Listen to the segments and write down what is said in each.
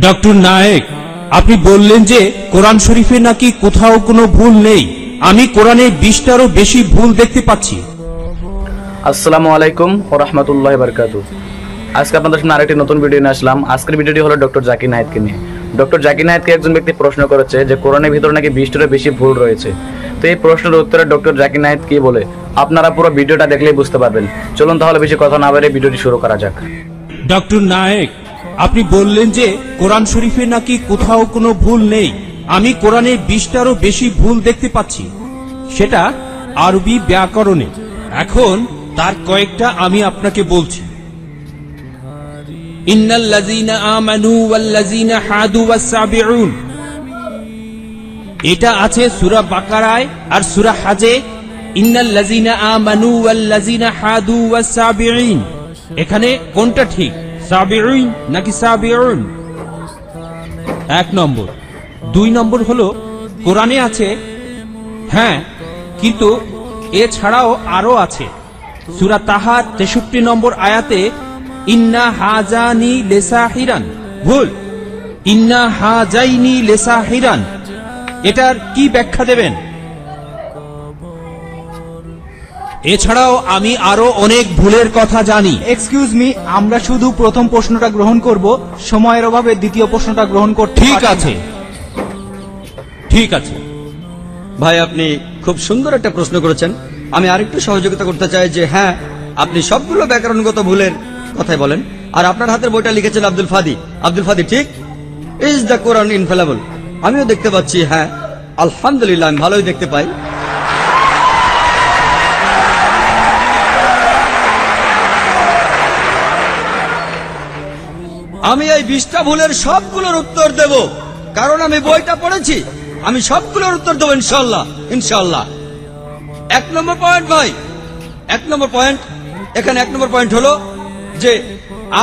Doctor Naik, আপনি বললেন যে কোরআন শরীফে নাকি কোথাও কোনো ভুল নেই। আমি কোরআনে 20টারও বেশি ভুল দেখতে পাচ্ছি। আসসালামু আলাইকুম ওয়া রাহমাতুল্লাহি ওয়া বারাকাতুহু। আজকে আপনাদের সামনে আরেকটি নতুন ভিডিও নিয়ে আসলাম। আজকের ভিডিওটি হলো ডক্টর জাকির নায়েককে নিয়ে। ডক্টর জাকির নায়েককে একজন ব্যক্তি প্রশ্ন করেছে যে কোরআনের ভিতরে নাকি 20টারও বেশি ভুল রয়েছে। তো এই প্রশ্নের উত্তরে ডক্টর জাকির নায়েক কি বলে আপনারা পুরো ভিডিওটা দেখলেই বুঝতে পারবেন। চলুন তাহলে বেশি কথা না বলে ভিডিওটি শুরু করা যাক। ডক্টর নায়েক, আপনি বললেন যে কোরআন শরীফে নাকি কোথাও কোনো ভুল নেই। আমি কোরআনে 20টারও বেশি ভুল দেখতে পাচ্ছি, সেটা আরবি ব্যাকরণে। এখন তার কয়েকটা আমি আপনাকে বলছি। ইন্নাল্লাযীনা আমানু ওয়াল্লাযীনা হাদু ওয়াস-সাবিউন, এটা আছে সূরা বাকারায় আর সূরা হাজে। ইন্নাল্লাযীনা আমানু ওয়াল্লাযীনা হাদু ওয়াস-সাবিউন, এখানে কোনটা ঠিক, সাবিউন নাকি সাবিউন? 1 নম্বর। 2 নম্বর হলো কোরআনে আছে, হ্যাঁ, কিন্তু এছাড়াও আরো আছে। সূরা তাহা 63 নম্বর আয়াতে ইন্না হাজানি লিসাহিরান, ভুল। ইন্না হাজাইনি লিসাহিরান, এটার কি ব্যাখ্যা দেবেন? এছাড়াও আমি আরো অনেক ভুলের কথা জানি। এক্সকিউজ মি, আমরা শুধু প্রথম প্রশ্নটা গ্রহণ করব, সময়ের অভাবে দ্বিতীয় প্রশ্নটা গ্রহণ করতে ঠিক পারছি না। আছে, ঠিক আছে। ভাই, আপনি খুব সুন্দর একটা প্রশ্ন করেছেন। আমি আরেকটু সহযোগিতা করতে চাই যে হ্যাঁ, আপনি সবগুলো ব্যাকরণগত ভুলের কথাই বলেন। আর আপনার হাতের বইটা লিখেছেন আব্দুল ফাদি। আব্দুল ফাদি ঠিক, ইজ দ্য কোরআন ইনফেলেবল। আমিও দেখতে পাচ্ছি, হ্যাঁ আলহামদুলিল্লাহ, আমি ভালোই দেখতে পাই। আমি এই 20টা ভুলের সবগুলোর উত্তর দেব, কারণ আমি বইটা পড়েছি। আমি সবগুলোর উত্তর দেবো ইনশাল্লাহ, ইনশাল্লাহ। 1 নম্বর পয়েন্ট ভাই, 1 নম্বর পয়েন্ট। এখানে 1 নম্বর পয়েন্ট হলো যে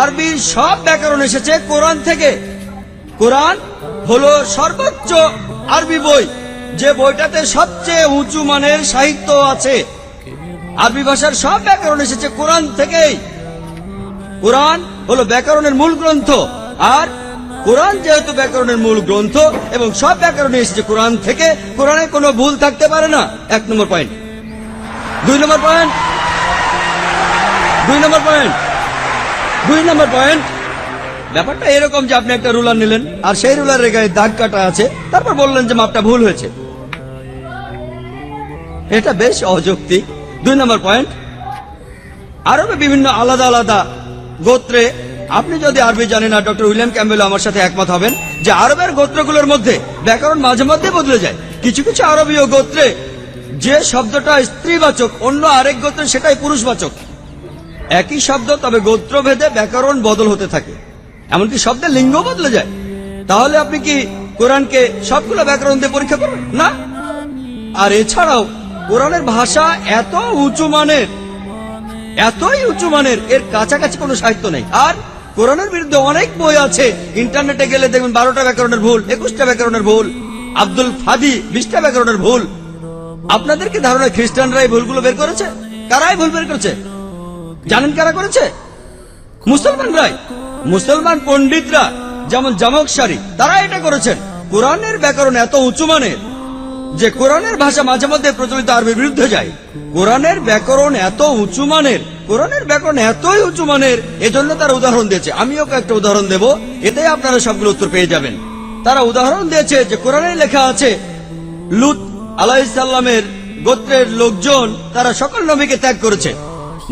আরবির সব ব্যাকরণ এসেছে কোরআন থেকে। কোরআন হলো সর্বোচ্চ আরবি বই, যে বইটাতে সবচেয়ে উঁচু মানের সাহিত্য আছে। আরবি ভাষার সব ব্যাকরণ এসেছে কোরআন থেকেই। কোরআন হলো ব্যাকরণের মূল গ্রন্থ, আর কোরআন যেহেতু ব্যাকরণের মূল গ্রন্থ এবং সব ব্যাকরণে এসেছে কোরআন থেকে, কোরআনে কোনো ভুল থাকতে পারে না। 1 নম্বর পয়েন্ট। 2 নম্বর পয়েন্ট, 2 নম্বর পয়েন্ট, 2 নম্বর পয়েন্ট। ব্যাপারটা এরকম যে আপনি একটা রুলার নিলেন, আর সেই রুলারের গায়ে দাগ কাটা আছে, তারপর বললেন যে মাপটা ভুল হয়েছে। এটা বেশ অযৌক্তিক। 2 নম্বর পয়েন্ট, আরবে বিভিন্ন আলাদা আলাদা গোত্রে, আপনি যদি আরবি জানেন, আর ডক্টর উইলিয়াম ক্যাম্বেল আমার সাথে একমত হবেন যে আরবের গোত্রগুলোর মধ্যে ব্যাকরণ মাঝে মধ্যে বদলে যায়। কিছু কিছু আরবীয় গোত্রে যে শব্দটা স্ত্রীবাচক, অন্য আরেক গোত্রে সেটাই পুরুষবাচক। একই শব্দ, তবে গোত্রভেদে ব্যাকরণ বদল হতে থাকে, এমনকি শব্দের লিঙ্গ বদলে যায়। তাহলে আপনি কি কোরআনকে সবগুলো ব্যাকরণ দিয়ে পরীক্ষা করবেন? না। আর এছাড়াও কোরআনের ভাষা এত উঁচু মানের, এতই উঁচু মানের, এর কাছাকাছি কোনো সাহিত্য নেই। আর কোরআনের বিরুদ্ধে অনেক বই আছে, ইন্টারনেটে গেলে দেখবেন 12টা ব্যাকরণের ভুল, 21টা ব্যাকরণের ভুল। আব্দুল ফাদি 20টা ব্যাকরণের ভুল। আপনাদের কি ধারণা খ্রিস্টানরা এই ভুলগুলো বের করেছে? কারাই ভুল বের করেছে জানেন? কারা করেছে? মুসলমানরাই। মুসলমান পণ্ডিতরা, যেমন জামকশারি, তারা এটা করেছেন। কোরআনের ব্যাকরণ এত উঁচু মানের যে কোরআনের ভাষা মাঝে মধ্যে প্রচলিত আরবির বিরুদ্ধে যায়। কোরআনের ব্যাকরণ এত উঁচু মানের, কোরআনের ব্যাকরণ এতই উঁচু মানের, এজন্য তারা উদাহরণ দিয়েছে। আমিও কয়েকটা উদাহরণ দেব, এতে আপনারা সবগুলো উত্তর পেয়ে যাবেন। তারা উদাহরণ দিয়েছে যে কোরআনে লেখা আছে লূত আলাইহিস সালামের গোত্রের লোকজন, তারা সকল নবীকে ত্যাগ করেছে।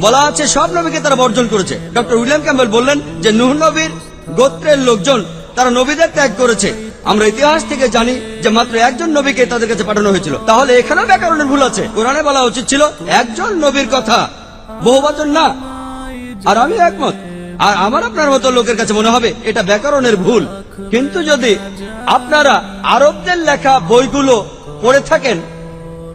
বলা আছে সব নবীকে তারা বর্জন করেছে। ডক্টর উইলিয়াম ক্যাম্বেল বললেন যে নূহ নবীর গোত্রের লোকজন, তারা নবীদের ত্যাগ করেছে। আমরা ইতিহাস থেকে জানি যে মাত্র একজন নবীকে তাদের কাছে পাঠানো হয়েছিল। তাহলে এখানেও ব্যাকরণের ভুল আছে। কোরআনে বলা উচিত ছিল একজন নবীর কথা, বহুবচন না। আর আমি একমত, আর আমার আপনার মতো লোকের কাছে মনে হবে এটা ব্যাকরণের ভুল। কিন্তু যদি আপনারা আরবদের লেখা বইগুলো পড়ে থাকেন,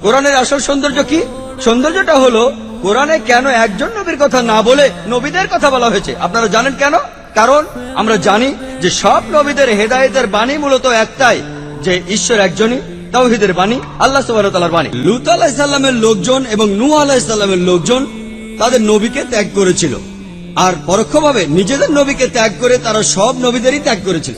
কোরআনের আসল সৌন্দর্য কি? সৌন্দর্যটা হলো কোরআনে কেন একজন নবীর কথা না বলে নবীদের কথা বলা হয়েছে। আপনারা জানেন কেন? কারণ আমরা জানি যে সব নবীদের হেদায়েতের বাণী মূলত একটাই, যে ঈশ্বর একজনই, তাওহীদের বাণী, আল্লাহ সুবহানাহু ওয়া তাআলার বাণী। লূত আলাইহিস সালামের লোকজন এবং নূহ আলাইহিস সালামের লোকজন তাদের নবীকে ত্যাগ করেছিল, আর পরোক্ষভাবে নিজেদের নবীকে ত্যাগ করে তারা সব নবীদেরই ত্যাগ করেছিল।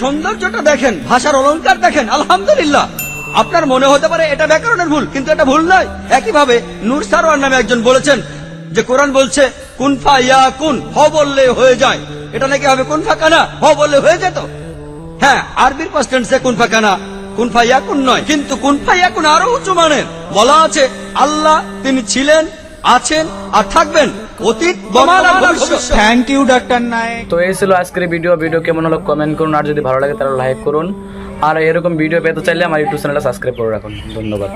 সৌন্দর্যটা দেখেন, ভাষার অলংকার দেখেন, আলহামদুলিল্লাহ। আপনার মনে হতে পারে এটা ব্যাকরণের ভুল, কিন্তু এটা ভুল নয়। একইভাবে নূর সারওয়ার নামে একজন বলেছেন যে কোরআন বলছে কুন ফা ইয়াকুন, হ বললে হয়ে যায়। এটা নাকি হবে কুন ফা কানা, হ বললে হয়ে যেত। হ্যাঁ, আরবির পাস্ট টেন্সে কুন ফা কানা, কুন ফা ইয়াকুন নয়, কিন্তু কুন ফা ইয়াকুন আরো উঁচু মানের। বলা আছে আল্লাহ তিনি ছিলেন, আছেন আর থাকবেন, অতীত বর্তমান আর ভবিষ্যৎ। Thank you doctor Naik. তো এই ছিল আজকের ভিডিও কেমন হলো কমেন্ট করুন, আর যদি ভালো লাগে তাহলে লাইক করুন, আর এরকম ভিডিও পেতে চাইলে আমার ইউটিউব চ্যানেলটা সাবস্ক্রাইব করে রাখুন। ধন্যবাদ।